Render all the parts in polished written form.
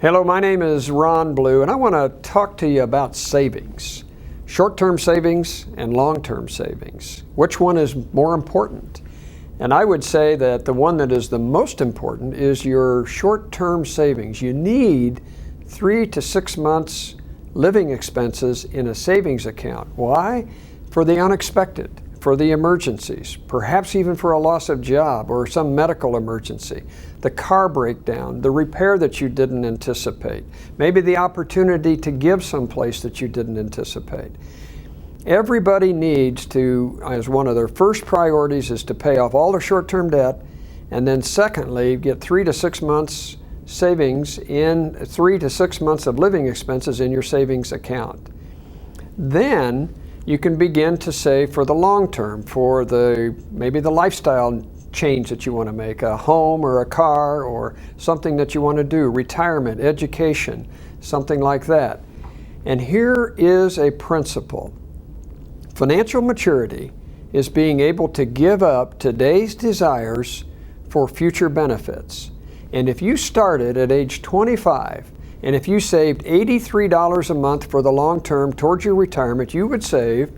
Hello, my name is Ron Blue, and I want to talk to you about savings. Short-term savings and long-term savings. Which one is more important? And I would say that the one that is the most important is your short-term savings. You need 3 to 6 months living expenses in a savings account. Why? For the unexpected, for the emergencies, perhaps even for a loss of job or some medical emergency, the car breakdown, the repair that you didn't anticipate, maybe the opportunity to give someplace that you didn't anticipate. Everybody needs to, as one of their first priorities, is to pay off all their short-term debt, and then secondly, get 3 to 6 months savings in 3 to 6 months of living expenses in your savings account. Then you can begin to save for the long term, for maybe the lifestyle change that you want to make, a home or a car or something that you want to do, retirement, education, something like that. And here is a principle. Financial maturity is being able to give up today's desires for future benefits. And if you started at age 25, and if you saved $83 a month for the long term towards your retirement, you would save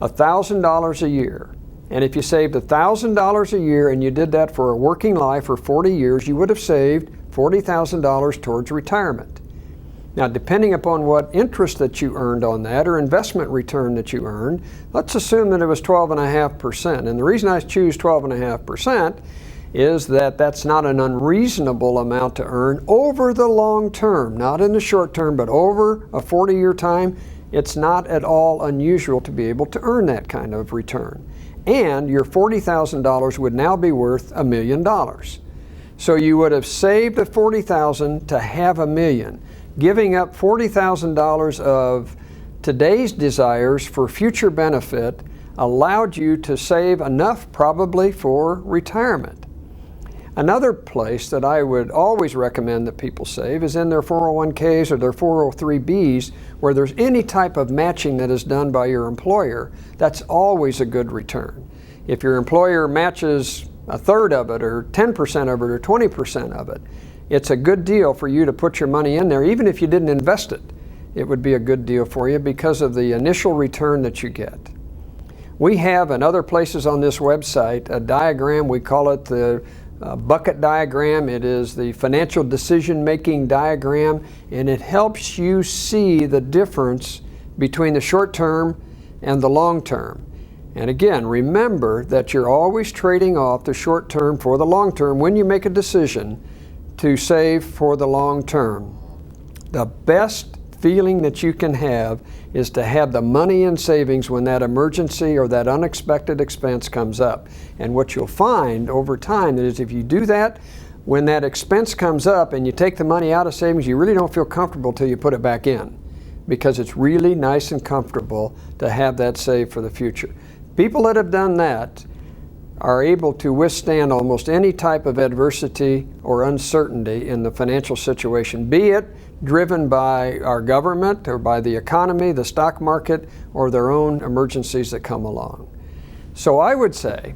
$1,000 a year. And if you saved $1,000 a year and you did that for a working life for 40 years, you would have saved $40,000 towards retirement. Now, depending upon what interest that you earned on that or investment return that you earned, let's assume that it was 12.5%. And the reason I choose 12.5% is that that's not an unreasonable amount to earn over the long term, not in the short term, but over a 40-year time. It's not at all unusual to be able to earn that kind of return. And your $40,000 would now be worth $1 million. So you would have saved the $40,000 to have $1 million. Giving up $40,000 of today's desires for future benefit allowed you to save enough probably for retirement. Another place that I would always recommend that people save is in their 401ks or their 403bs, where there's any type of matching that is done by your employer. That's always a good return. If your employer matches a third of it or 10% of it or 20% of it, it's a good deal for you to put your money in there. Even if you didn't invest it, it would be a good deal for you because of the initial return that you get. We have in other places on this website a diagram. We call it the bucket diagram. It is the financial decision-making diagram, and it helps you see the difference between the short term and the long term. And again, remember that you're always trading off the short term for the long term when you make a decision to save for the long term. The best feeling that you can have is to have the money in savings when that emergency or that unexpected expense comes up. And what you'll find over time is if you do that, when that expense comes up and you take the money out of savings, you really don't feel comfortable till you put it back in, because it's really nice and comfortable to have that saved for the future. People that have done that are able to withstand almost any type of adversity or uncertainty in the financial situation, be it driven by our government or by the economy, the stock market, or their own emergencies that come along. So I would say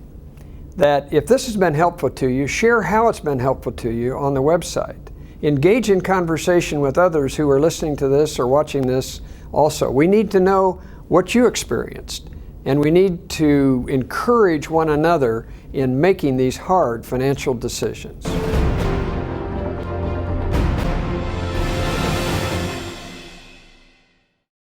that if this has been helpful to you, share how it's been helpful to you on the website. Engage in conversation with others who are listening to this or watching this also. We need to know what you experienced, and we need to encourage one another in making these hard financial decisions.